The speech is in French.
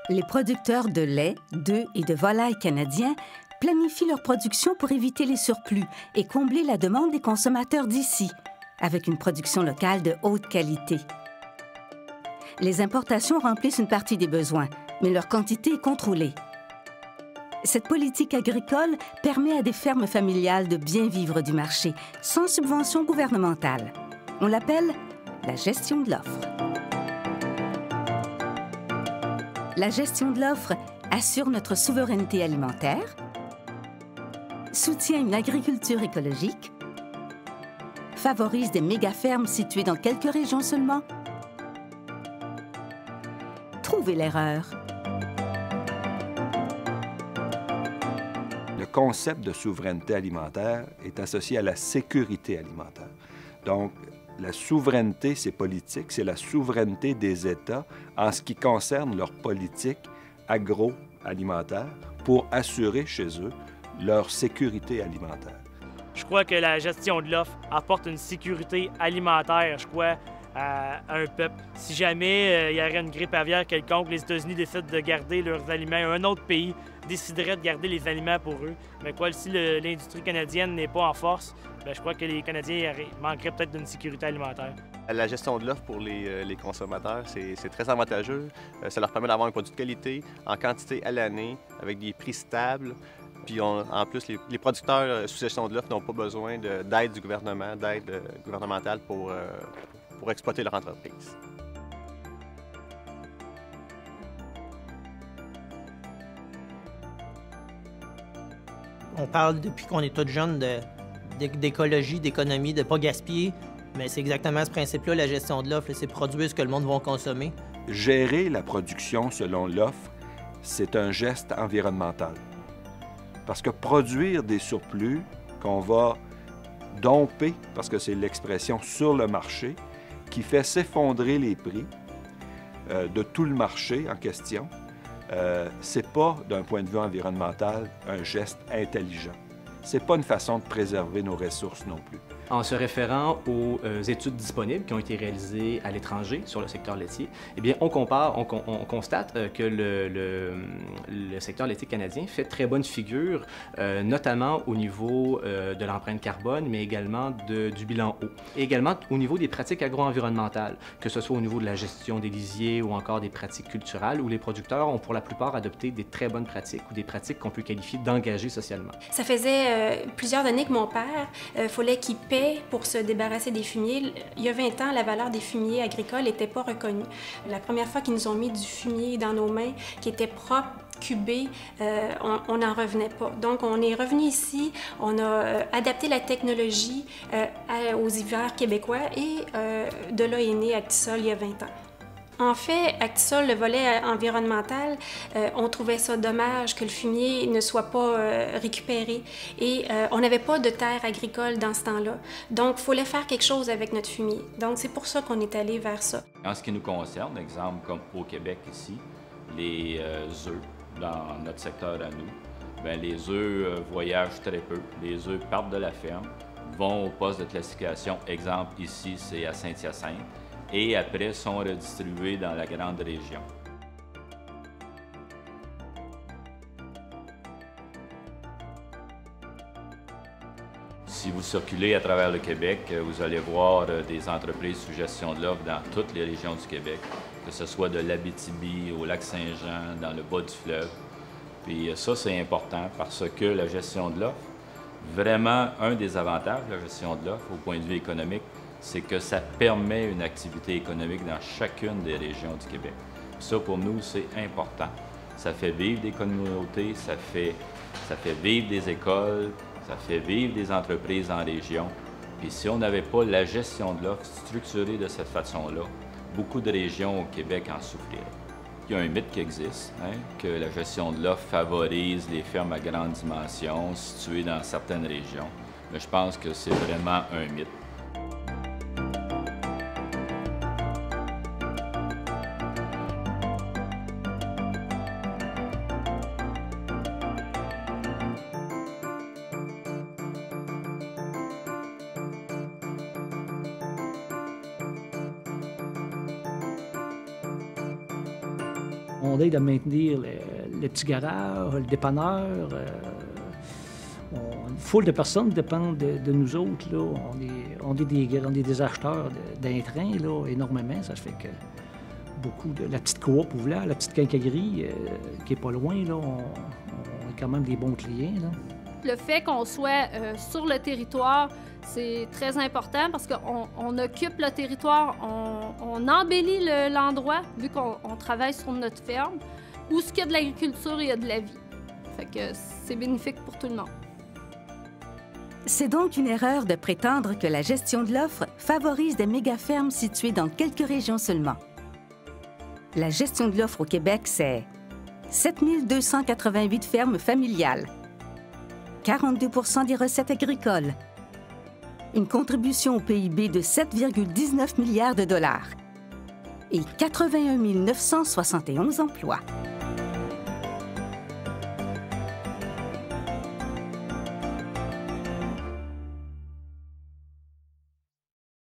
Les producteurs de lait, d'œufs et de volailles canadiens planifient leur production pour éviter les surplus et combler la demande des consommateurs d'ici, avec une production locale de haute qualité. Les importations remplissent une partie des besoins, mais leur quantité est contrôlée. Cette politique agricole permet à des fermes familiales de bien vivre du marché, sans subvention gouvernementale. On l'appelle la gestion de l'offre. La gestion de l'offre assure notre souveraineté alimentaire, soutient une agriculture écologique, favorise des méga-fermes situées dans quelques régions seulement. Trouvez l'erreur. Le concept de souveraineté alimentaire est associé à la sécurité alimentaire. Donc, la souveraineté, c'est politique, c'est la souveraineté des États en ce qui concerne leur politique agroalimentaire pour assurer chez eux leur sécurité alimentaire. Je crois que la gestion de l'offre apporte une sécurité alimentaire, je crois, à un peuple. Si jamais il y aurait une grippe aviaire quelconque, les États-Unis décident de garder leurs aliments, un autre pays déciderait de garder les aliments pour eux. Mais quoi, si l'industrie canadienne n'est pas en force, bien, je crois que les Canadiens manqueraient peut-être d'une sécurité alimentaire. La gestion de l'offre pour les consommateurs, c'est très avantageux. Ça leur permet d'avoir un produit de qualité, en quantité à l'année, avec des prix stables. Puis en plus, les producteurs sous gestion de l'offre n'ont pas besoin d'aide du gouvernement, d'aide gouvernementale pour exploiter leur entreprise. On parle depuis qu'on est tous jeunes d'écologie, d'économie, de ne pas gaspiller, mais c'est exactement ce principe-là, la gestion de l'offre, c'est produire ce que le monde va consommer. Gérer la production selon l'offre, c'est un geste environnemental. Parce que produire des surplus qu'on va domper, parce que c'est l'expression sur le marché, qui fait s'effondrer les prix de tout le marché en question, c'est pas, d'un point de vue environnemental, un geste intelligent. C'est pas une façon de préserver nos ressources non plus. En se référant aux études disponibles qui ont été réalisées à l'étranger sur le secteur laitier, eh bien, on constate que le secteur laitier canadien fait très bonne figure, notamment au niveau de l'empreinte carbone, mais également du bilan eau. Et également au niveau des pratiques agro-environnementales, que ce soit au niveau de la gestion des lisiers ou encore des pratiques culturales, où les producteurs ont pour la plupart adopté des très bonnes pratiques ou des pratiques qu'on peut qualifier d'engagées socialement. Ça faisait plusieurs années que mon père, fallait qu'il paie pour se débarrasser des fumiers. Il y a 20 ans, la valeur des fumiers agricoles n'était pas reconnue. La première fois qu'ils nous ont mis du fumier dans nos mains, qui était propre, cubé, on n'en revenait pas. Donc, on est revenu ici, on a adapté la technologie aux hivers québécois et de là est né Actisol il y a 20 ans. En fait, Actisol, le volet environnemental, on trouvait ça dommage que le fumier ne soit pas récupéré et on n'avait pas de terre agricole dans ce temps-là. Donc, il fallait faire quelque chose avec notre fumier. Donc, c'est pour ça qu'on est allé vers ça. En ce qui nous concerne, exemple comme au Québec ici, les œufs dans notre secteur à nous, bien, les œufs voyagent très peu. Les œufs partent de la ferme, vont au poste de classification. Exemple ici, c'est à Saint-Hyacinthe. Et après sont redistribués dans la grande région. Si vous circulez à travers le Québec, vous allez voir des entreprises sous gestion de l'offre dans toutes les régions du Québec, que ce soit de l'Abitibi au Lac-Saint-Jean, dans le bas du fleuve. Puis ça, c'est important parce que la gestion de l'offre, vraiment, un des avantages de la gestion de l'offre au point de vue économique, c'est que ça permet une activité économique dans chacune des régions du Québec. Ça, pour nous, c'est important. Ça fait vivre des communautés, ça fait vivre des écoles, ça fait vivre des entreprises en région. Puis si on n'avait pas la gestion de l'offre structurée de cette façon-là, beaucoup de régions au Québec en souffriraient. Il y a un mythe qui existe, hein, que la gestion de l'offre favorise les fermes à grande dimension situées dans certaines régions. Mais je pense que c'est vraiment un mythe. On aide à maintenir le petit garage, le dépanneur. Une foule de personnes dépendent de nous autres. Là. On est des acheteurs d'intrants, là, énormément. Ça fait que beaucoup de... La petite coop ouvrière, la petite quincaillerie, qui est pas loin, là, on a quand même des bons clients. Là. Le fait qu'on soit sur le territoire, c'est très important parce qu'on occupe le territoire, on embellit l'endroit, vu qu'on travaille sur notre ferme. Où ce qu'il y a de l'agriculture, il y a de la vie. Fait que c'est bénéfique pour tout le monde. C'est donc une erreur de prétendre que la gestion de l'offre favorise des méga-fermes situées dans quelques régions seulement. La gestion de l'offre au Québec, c'est 7 288 fermes familiales, 42 % des recettes agricoles, une contribution au PIB de 7,19 milliards de dollars et 81 971 emplois.